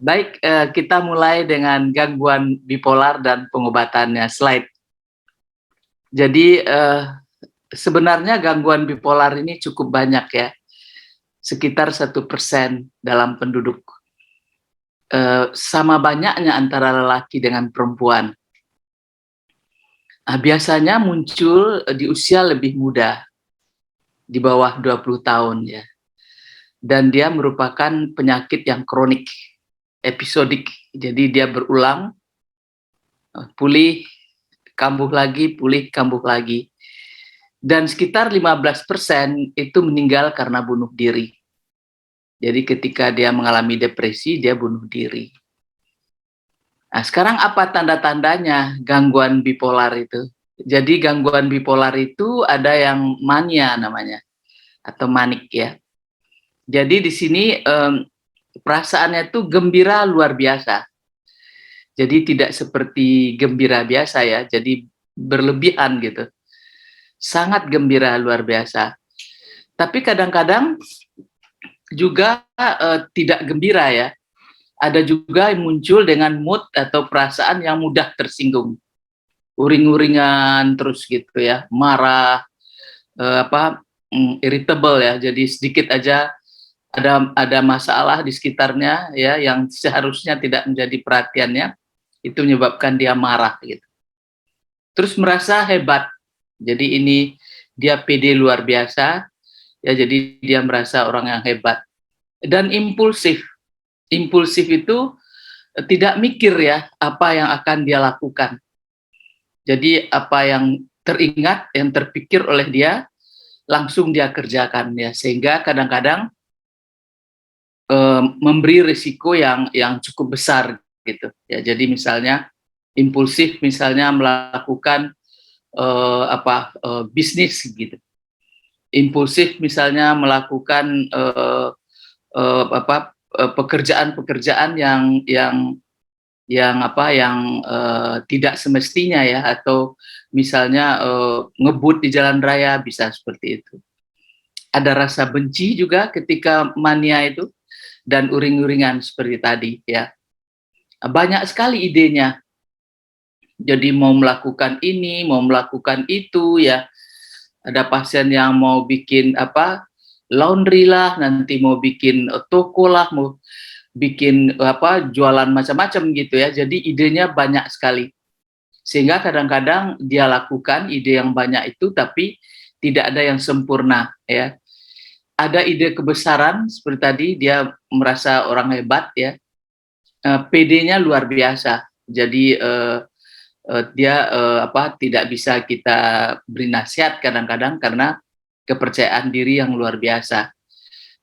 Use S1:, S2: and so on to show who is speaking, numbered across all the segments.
S1: Baik, kita mulai dengan gangguan bipolar dan pengobatannya. Slide. Jadi, sebenarnya gangguan bipolar ini cukup banyak ya, sekitar 1% dalam penduduk. Sama banyaknya antara lelaki dengan perempuan. Biasanya muncul di usia lebih muda, di bawah 20 tahun ya. Dan dia merupakan penyakit yang kronik, episodik. Jadi dia berulang, pulih, kambuh lagi, pulih, kambuh lagi. Dan sekitar 15% itu meninggal karena bunuh diri. Jadi ketika dia mengalami depresi, dia bunuh diri. Nah, sekarang apa tanda-tandanya gangguan bipolar itu? Jadi gangguan bipolar itu ada yang mania namanya, atau manik ya. Jadi di sini perasaannya itu gembira luar biasa. Jadi tidak seperti gembira biasa ya, jadi berlebihan gitu. Sangat gembira luar biasa. Tapi kadang-kadang juga tidak gembira ya. Ada juga yang muncul dengan mood atau perasaan yang mudah tersinggung. Uring-uringan terus gitu ya, marah, irritable ya. Jadi sedikit aja ada masalah di sekitarnya ya yang seharusnya tidak menjadi perhatiannya, itu menyebabkan dia marah gitu. Terus merasa hebat. Jadi ini dia pede luar biasa ya, jadi dia merasa orang yang hebat. Dan impulsif. Impulsif itu tidak mikir ya apa yang akan dia lakukan. Jadi apa yang teringat, yang terpikir oleh dia langsung dia kerjakan ya, sehingga kadang-kadang memberi risiko yang cukup besar gitu ya. Jadi misalnya impulsif, misalnya melakukan bisnis gitu. Impulsif misalnya melakukan pekerjaan-pekerjaan yang tidak semestinya ya, atau misalnya ngebut di jalan raya, bisa seperti itu. Ada rasa benci juga ketika mania itu, dan uring-uringan seperti tadi ya. Banyak sekali idenya. Jadi mau melakukan ini, mau melakukan itu ya. Ada pasien yang mau bikin laundry lah, nanti mau bikin toko lah, mau bikin jualan macam-macam gitu ya. Jadi idenya banyak sekali. Sehingga kadang-kadang dia lakukan ide yang banyak itu, tapi tidak ada yang sempurna ya. Ada ide kebesaran seperti tadi, dia merasa orang hebat ya. PD-nya luar biasa. Jadi dia tidak bisa kita beri nasihat kadang-kadang karena kepercayaan diri yang luar biasa.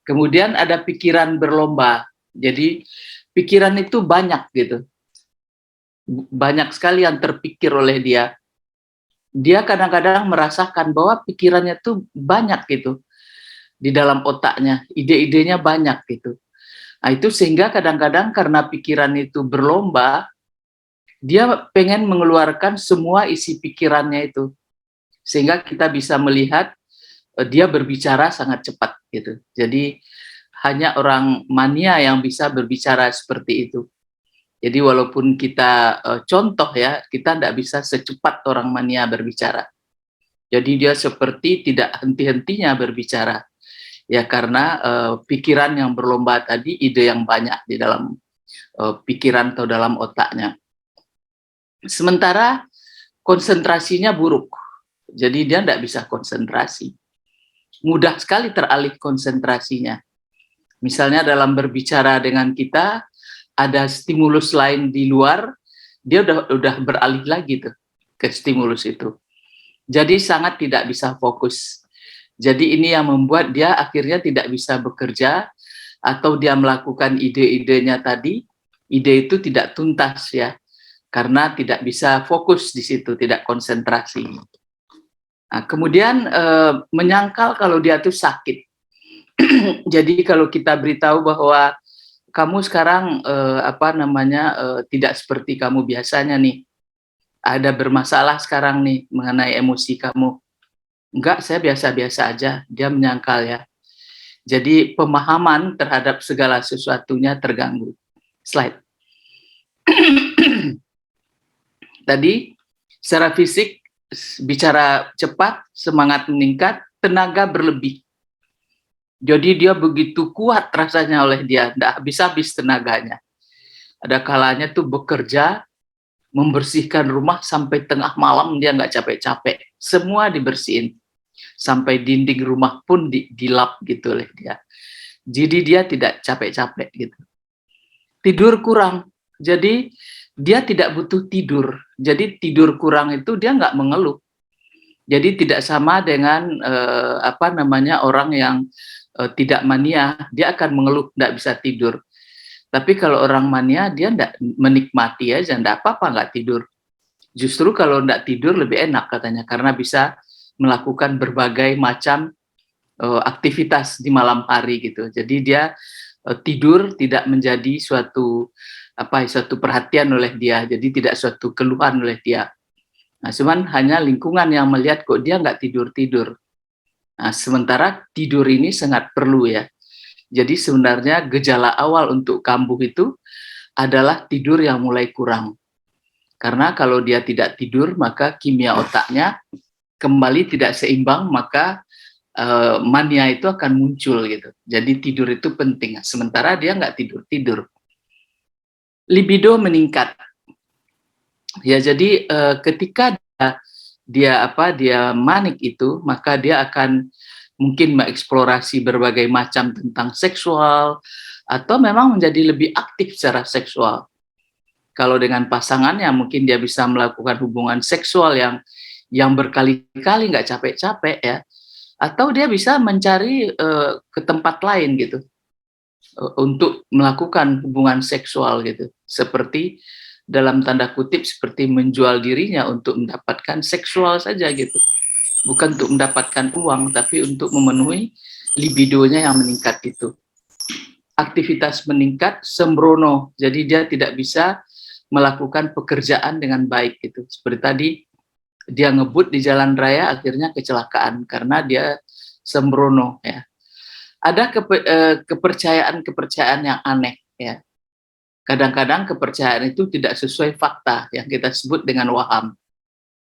S1: Kemudian ada pikiran berlomba. Jadi pikiran itu banyak gitu. Banyak sekali yang terpikir oleh dia. Dia kadang-kadang merasakan bahwa pikirannya tuh banyak gitu di dalam otaknya, ide-idenya banyak gitu. Nah, itu sehingga kadang-kadang karena pikiran itu berlomba, dia pengen mengeluarkan semua isi pikirannya itu. Sehingga kita bisa melihat dia berbicara sangat cepat gitu. Jadi hanya orang mania yang bisa berbicara seperti itu. Jadi walaupun kita contoh ya, kita tidak bisa secepat orang mania berbicara. Jadi dia seperti tidak henti-hentinya berbicara. Ya karena pikiran yang berlomba tadi, ide yang banyak di dalam pikiran atau dalam otaknya. Sementara konsentrasinya buruk. Jadi dia tidak bisa konsentrasi. Mudah sekali teralih konsentrasinya. Misalnya dalam berbicara dengan kita, ada stimulus lain di luar, dia udah beralih lagi tuh ke stimulus itu. Jadi sangat tidak bisa fokus. Jadi ini yang membuat dia akhirnya tidak bisa bekerja, atau dia melakukan ide-idenya tadi, ide itu tidak tuntas ya, karena tidak bisa fokus di situ, tidak konsentrasi. Nah, kemudian menyangkal kalau dia tuh sakit. Jadi kalau kita beritahu bahwa kamu sekarang tidak seperti kamu biasanya nih, ada bermasalah sekarang nih mengenai emosi kamu. Enggak, saya biasa-biasa aja. Dia menyangkal ya. Jadi pemahaman terhadap segala sesuatunya terganggu. Slide. Tadi secara fisik bicara cepat, semangat meningkat, tenaga berlebih. Jadi dia begitu kuat rasanya oleh dia, tidak habis-habis tenaganya. Ada kalanya tuh bekerja, membersihkan rumah sampai tengah malam dia nggak capek-capek. Semua dibersihin. Sampai dinding rumah pun dilap gitu oleh dia. Jadi dia tidak capek-capek gitu. Tidur kurang. Jadi dia tidak butuh tidur. Jadi tidur kurang itu dia nggak mengeluh. Jadi tidak sama dengan orang yang tidak mania, dia akan mengeluh tidak bisa tidur. Tapi kalau orang mania dia tidak menikmati aja, tidak apa-apa nggak tidur. Justru kalau tidak tidur lebih enak katanya karena bisa melakukan berbagai macam aktivitas di malam hari gitu. Jadi dia tidur tidak menjadi suatu perhatian oleh dia, jadi tidak suatu keluhan oleh dia. Nah, cuman hanya lingkungan yang melihat kok dia nggak tidur-tidur. Nah, sementara tidur ini sangat perlu ya. Jadi sebenarnya gejala awal untuk kambuh itu adalah tidur yang mulai kurang. Karena kalau dia tidak tidur, maka kimia otaknya kembali tidak seimbang, maka mania itu akan muncul gitu. Jadi tidur itu penting. Sementara dia nggak tidur-tidur. Libido meningkat. Ya, jadi ketika dia manik itu, maka dia akan mungkin mengeksplorasi berbagai macam tentang seksual atau memang menjadi lebih aktif secara seksual. Kalau dengan pasangannya mungkin dia bisa melakukan hubungan seksual yang berkali-kali nggak capek-capek ya, atau dia bisa mencari ke tempat lain gitu untuk melakukan hubungan seksual gitu, seperti dalam tanda kutip seperti menjual dirinya untuk mendapatkan seksual saja gitu, bukan untuk mendapatkan uang tapi untuk memenuhi libidonya yang meningkat itu. Aktivitas meningkat, sembrono, jadi dia tidak bisa melakukan pekerjaan dengan baik gitu. Seperti tadi dia ngebut di jalan raya akhirnya kecelakaan karena dia sembrono ya. Ada kepercayaan yang aneh ya. Kadang-kadang kepercayaan itu tidak sesuai fakta yang kita sebut dengan waham.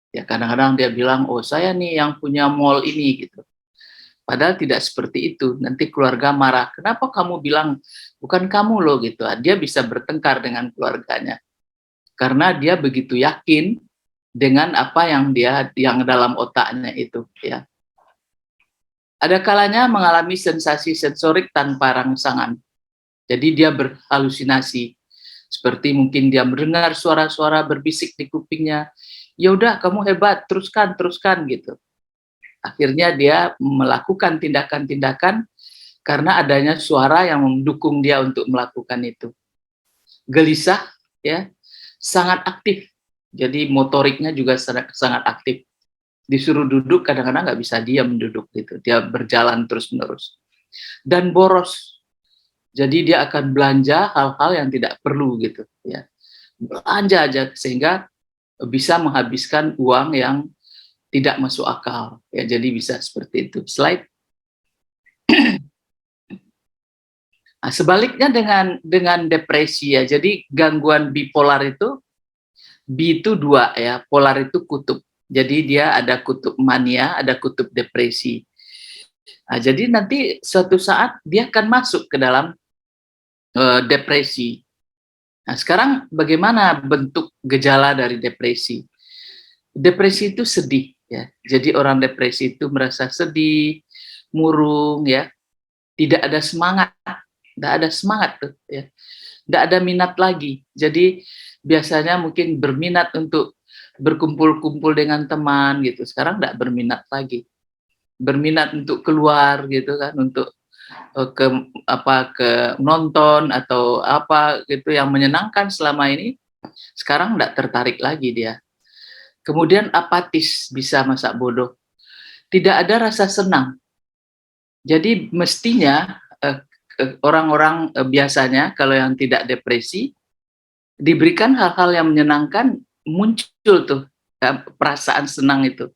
S1: Ya, kadang-kadang dia bilang, oh saya nih yang punya mall ini gitu. Padahal tidak seperti itu. Nanti keluarga marah. Kenapa kamu bilang bukan kamu loh gitu. Dia bisa bertengkar dengan keluarganya. Karena dia begitu yakin dengan apa yang dalam otaknya itu ya. Ada kalanya mengalami sensasi sensorik tanpa rangsangan. Jadi dia berhalusinasi. Seperti mungkin dia mendengar suara-suara berbisik di kupingnya. Ya udah kamu hebat, teruskan gitu. Akhirnya dia melakukan tindakan-tindakan karena adanya suara yang mendukung dia untuk melakukan itu. Gelisah ya, sangat aktif. Jadi motoriknya juga sangat aktif. Disuruh duduk kadang-kadang nggak bisa diam duduk gitu. Dia berjalan terus-menerus. Dan boros. Jadi dia akan belanja hal-hal yang tidak perlu gitu ya. Belanja aja sehingga bisa menghabiskan uang yang tidak masuk akal ya. Jadi bisa seperti itu. Slide. Nah, sebaliknya dengan depresi ya. Jadi gangguan bipolar itu B itu 2 ya. Polar itu kutub. Jadi dia ada kutub mania, ada kutub depresi. Nah, jadi nanti suatu saat dia akan masuk ke dalam depresi. Nah, sekarang bagaimana bentuk gejala dari depresi? Depresi itu sedih ya. Jadi orang depresi itu merasa sedih, murung ya, tidak ada semangat, tidak ada semangat tuh ya. Tidak ada minat lagi. Jadi biasanya mungkin berminat untuk berkumpul-kumpul dengan teman gitu. Sekarang tidak berminat lagi. Berminat untuk keluar gitu kan, untuk ke nonton atau apa gitu yang menyenangkan selama ini, sekarang tidak tertarik lagi dia. Kemudian apatis, bisa masak bodoh, tidak ada rasa senang. Jadi mestinya orang-orang biasanya kalau yang tidak depresi diberikan hal-hal yang menyenangkan, muncul tuh perasaan senang itu,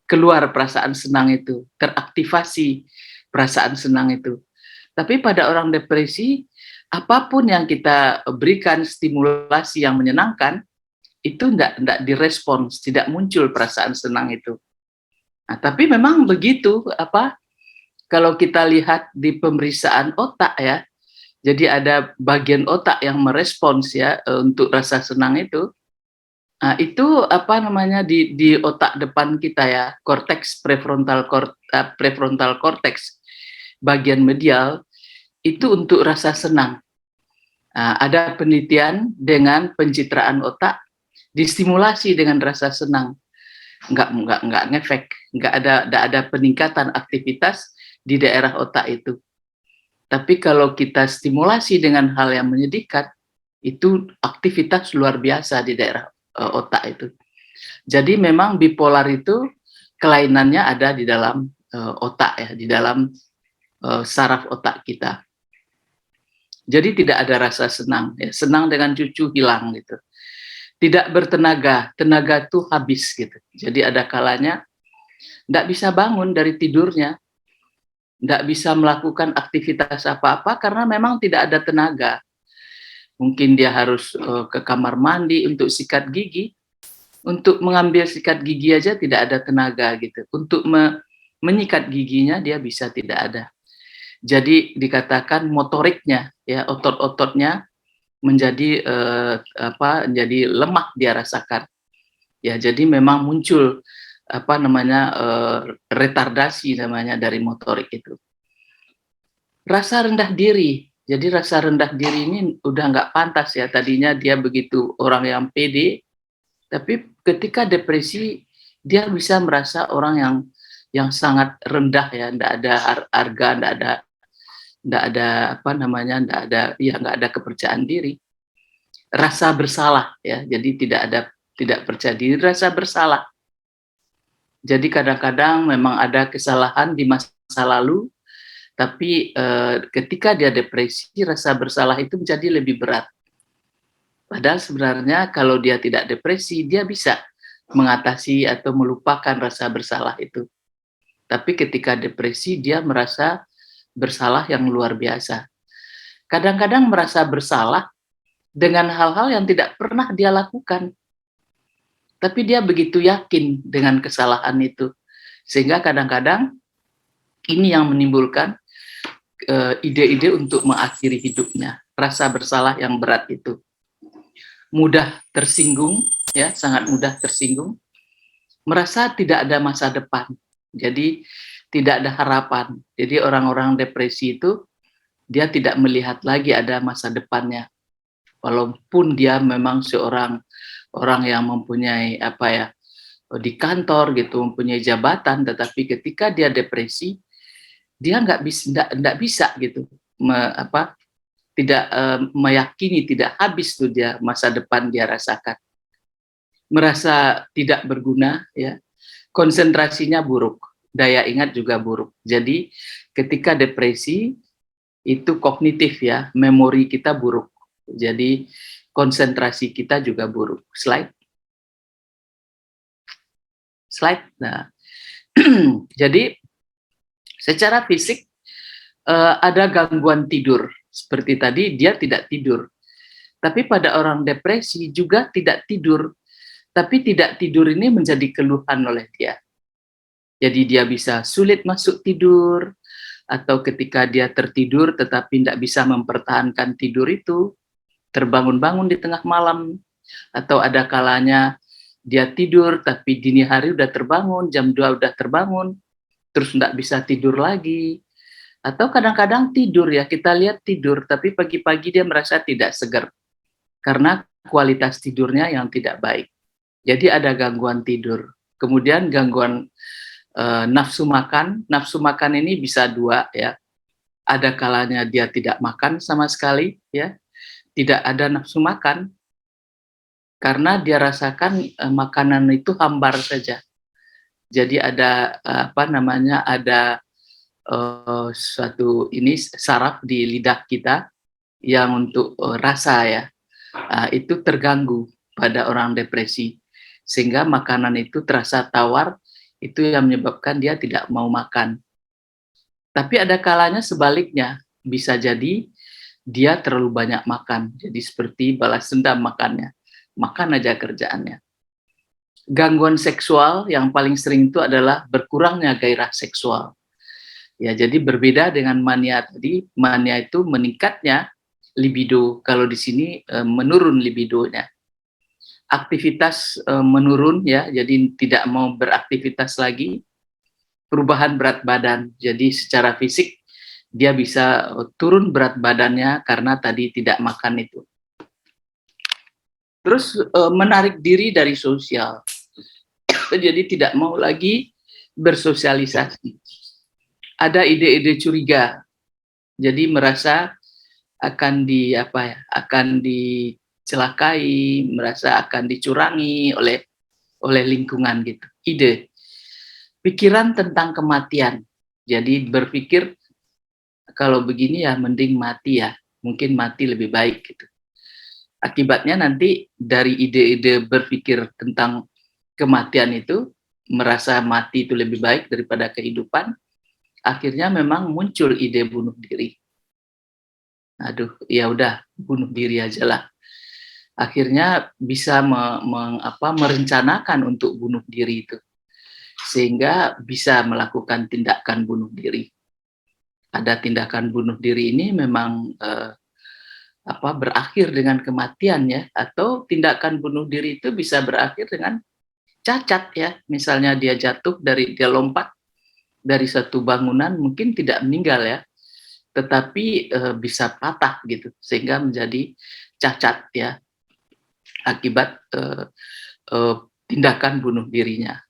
S1: keluar perasaan senang itu, teraktivasi perasaan senang itu. Tapi pada orang depresi apapun yang kita berikan stimulasi yang menyenangkan, itu enggak direspons, tidak muncul perasaan senang itu. Nah, tapi memang begitu, kalau kita lihat di pemeriksaan otak ya, jadi ada bagian otak yang merespons ya, untuk rasa senang itu. Nah, itu di otak depan kita ya, korteks prefrontal cortex, bagian medial itu untuk rasa senang. Nah, ada penelitian dengan pencitraan otak distimulasi dengan rasa senang, nggak ngefek, nggak ada peningkatan aktivitas di daerah otak itu. Tapi kalau kita stimulasi dengan hal yang menyedihkan, itu aktivitas luar biasa di daerah otak itu. Jadi memang bipolar itu kelainannya ada di dalam otak ya, di dalam saraf otak kita. Jadi tidak ada rasa senang, ya. Senang dengan cucu hilang gitu. Tidak bertenaga, tenaga tuh habis gitu. Jadi ada kalanya tidak bisa bangun dari tidurnya, tidak bisa melakukan aktivitas apa-apa karena memang tidak ada tenaga. Mungkin dia harus ke kamar mandi untuk sikat gigi, untuk mengambil sikat gigi aja tidak ada tenaga gitu. Untuk menyikat giginya dia bisa tidak ada. Jadi dikatakan motoriknya ya, otot-ototnya menjadi menjadi lemah dia rasakan. Ya, jadi memang muncul retardasi namanya dari motorik itu. Rasa rendah diri. Jadi rasa rendah diri ini udah nggak pantas ya. Tadinya dia begitu orang yang pede, tapi ketika depresi dia bisa merasa orang yang sangat rendah ya, nggak ada harga, nggak ada kepercayaan diri, rasa bersalah ya, jadi tidak percaya diri, rasa bersalah. Jadi kadang-kadang memang ada kesalahan di masa lalu, tapi ketika dia depresi rasa bersalah itu menjadi lebih berat. Padahal sebenarnya kalau dia tidak depresi dia bisa mengatasi atau melupakan rasa bersalah itu. Tapi ketika depresi dia merasa bersalah yang luar biasa. Kadang-kadang merasa bersalah dengan hal-hal yang tidak pernah dia lakukan. Tapi dia begitu yakin dengan kesalahan itu. Sehingga kadang-kadang ini yang menimbulkan ide-ide untuk mengakhiri hidupnya. Rasa bersalah yang berat itu. Mudah tersinggung, ya, sangat mudah tersinggung. Merasa tidak ada masa depan. Jadi tidak ada harapan. Jadi orang-orang depresi itu dia tidak melihat lagi ada masa depannya. Walaupun dia memang seorang orang yang mempunyai di kantor gitu, mempunyai jabatan, tetapi ketika dia depresi, dia nggak bisa gitu, tidak meyakini, tidak habis tuh dia masa depan dia rasakan, merasa tidak berguna, ya, konsentrasinya buruk, daya ingat juga buruk. Jadi ketika depresi itu kognitif ya, memori kita buruk. Jadi konsentrasi kita juga buruk. Slide. Nah, jadi secara fisik ada gangguan tidur. Seperti tadi dia tidak tidur. Tapi pada orang depresi juga tidak tidur. Tapi tidak tidur ini menjadi keluhan oleh dia. Jadi dia bisa sulit masuk tidur, atau ketika dia tertidur tetapi tidak bisa mempertahankan tidur itu, terbangun-bangun di tengah malam, atau ada kalanya dia tidur tapi dini hari udah terbangun, jam 2 udah terbangun, terus tidak bisa tidur lagi. Atau kadang-kadang tidur ya, kita lihat tidur tapi pagi-pagi dia merasa tidak segar karena kualitas tidurnya yang tidak baik. Jadi ada gangguan tidur. Kemudian gangguan nafsu makan. Nafsu makan ini bisa dua ya. Ada kalanya dia tidak makan sama sekali ya. Tidak ada nafsu makan karena dia rasakan makanan itu hambar saja. Jadi ada ada suatu ini saraf di lidah kita yang untuk rasa ya, itu terganggu pada orang depresi, sehingga makanan itu terasa tawar, itu yang menyebabkan dia tidak mau makan. Tapi ada kalanya sebaliknya, bisa jadi dia terlalu banyak makan, jadi seperti balas dendam makannya, makan aja kerjaannya. Gangguan seksual yang paling sering itu adalah berkurangnya gairah seksual. Ya, jadi berbeda dengan mania tadi, mania itu meningkatnya libido, kalau di sini menurun libidonya. Aktivitas menurun ya, jadi tidak mau beraktivitas lagi. Perubahan berat badan, jadi secara fisik dia bisa turun berat badannya karena tadi tidak makan itu. Terus menarik diri dari sosial, jadi tidak mau lagi bersosialisasi. Ada ide-ide curiga, jadi merasa akan akan dicelakai, merasa akan dicurangi oleh lingkungan gitu. Ide, pikiran tentang kematian. Jadi berpikir kalau begini ya mending mati ya, mungkin mati lebih baik gitu. Akibatnya nanti dari ide-ide berpikir tentang kematian itu, merasa mati itu lebih baik daripada kehidupan, akhirnya memang muncul ide bunuh diri. Aduh, ya udah bunuh diri aja lah. Akhirnya bisa merencanakan untuk bunuh diri itu, sehingga bisa melakukan tindakan bunuh diri. Ada tindakan bunuh diri ini memang berakhir dengan kematian ya, atau tindakan bunuh diri itu bisa berakhir dengan cacat ya, misalnya dia dia lompat dari satu bangunan, mungkin tidak meninggal ya, tetapi bisa patah gitu, sehingga menjadi cacat ya, akibat tindakan bunuh dirinya.